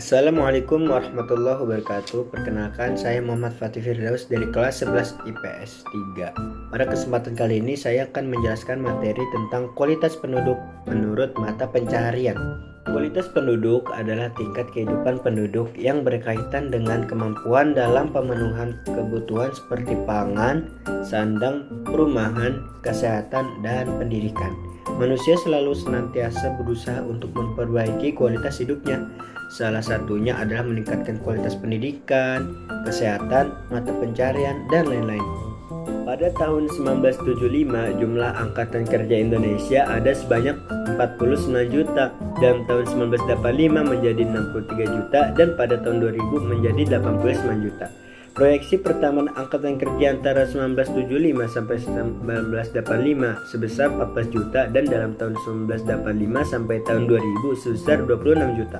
Assalamualaikum warahmatullahi wabarakatuh. Perkenalkan, saya Muhammad Fatih Firdaus dari kelas 11 IPS 3. Pada kesempatan kali ini saya akan menjelaskan materi tentang kualitas penduduk menurut mata pencaharian. Kualitas penduduk adalah tingkat kehidupan penduduk yang berkaitan dengan kemampuan dalam pemenuhan kebutuhan seperti pangan, sandang, perumahan, kesehatan, dan pendidikan. Manusia selalu senantiasa berusaha untuk memperbaiki kualitas hidupnya. Salah satunya adalah meningkatkan kualitas pendidikan, kesehatan, mata pencaharian, dan lain-lain. Pada tahun 1975, jumlah angkatan kerja Indonesia ada sebanyak 49 juta, dan tahun 1985 menjadi 63 juta, dan pada tahun 2000 menjadi 89 juta. Proyeksi pertambahan angkatan kerja antara 1975 sampai 1985 sebesar 14 juta dan dalam tahun 1985 sampai tahun 2000 sebesar 26 juta.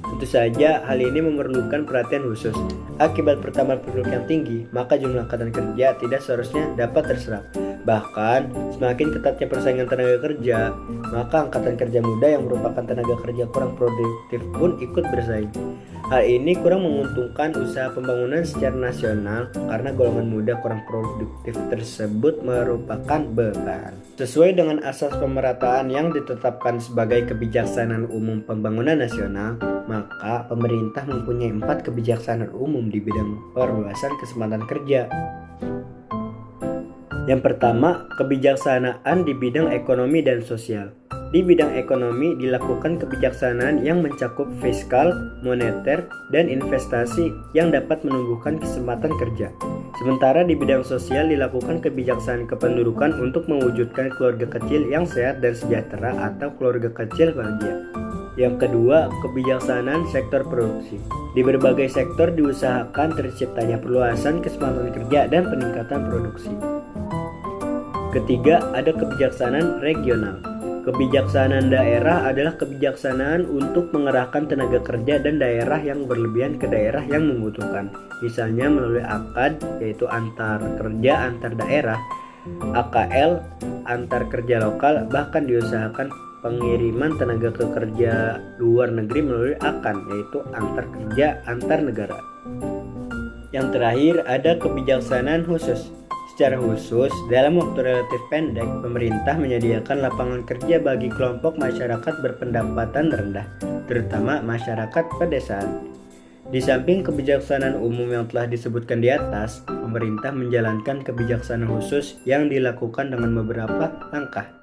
Tentu saja hal ini memerlukan perhatian khusus. Akibat pertambahan penduduk yang tinggi, maka jumlah angkatan kerja tidak seharusnya dapat terserap. Bahkan, semakin ketatnya persaingan tenaga kerja, maka angkatan kerja muda yang merupakan tenaga kerja kurang produktif pun ikut bersaing. Hal ini kurang menguntungkan usaha pembangunan secara nasional karena golongan muda kurang produktif tersebut merupakan beban. Sesuai dengan asas pemerataan yang ditetapkan sebagai kebijaksanaan umum pembangunan nasional, maka pemerintah mempunyai 4 kebijaksanaan umum di bidang perluasan kesempatan kerja. Yang pertama, kebijaksanaan di bidang ekonomi dan sosial. Di bidang ekonomi dilakukan kebijaksanaan yang mencakup fiskal, moneter, dan investasi yang dapat menumbuhkan kesempatan kerja. Sementara di bidang sosial dilakukan kebijaksanaan kependudukan untuk mewujudkan keluarga kecil yang sehat dan sejahtera atau keluarga kecil bahagia. Yang kedua, kebijaksanaan sektor produksi. Di berbagai sektor diusahakan terciptanya perluasan kesempatan kerja dan peningkatan produksi. Ketiga, ada kebijaksanaan regional. Kebijaksanaan daerah adalah kebijaksanaan untuk mengerahkan tenaga kerja dan daerah yang berlebihan ke daerah yang membutuhkan. Misalnya melalui AKAD, yaitu antar kerja antar daerah, AKL, antar kerja lokal, bahkan diusahakan pengiriman tenaga kerja luar negeri melalui AKAN, yaitu antar kerja antar negara. Yang terakhir ada kebijaksanaan khusus. Secara khusus, dalam waktu relatif pendek, pemerintah menyediakan lapangan kerja bagi kelompok masyarakat berpendapatan rendah, terutama masyarakat pedesaan. Di samping kebijaksanaan umum yang telah disebutkan di atas, pemerintah menjalankan kebijaksanaan khusus yang dilakukan dengan beberapa langkah.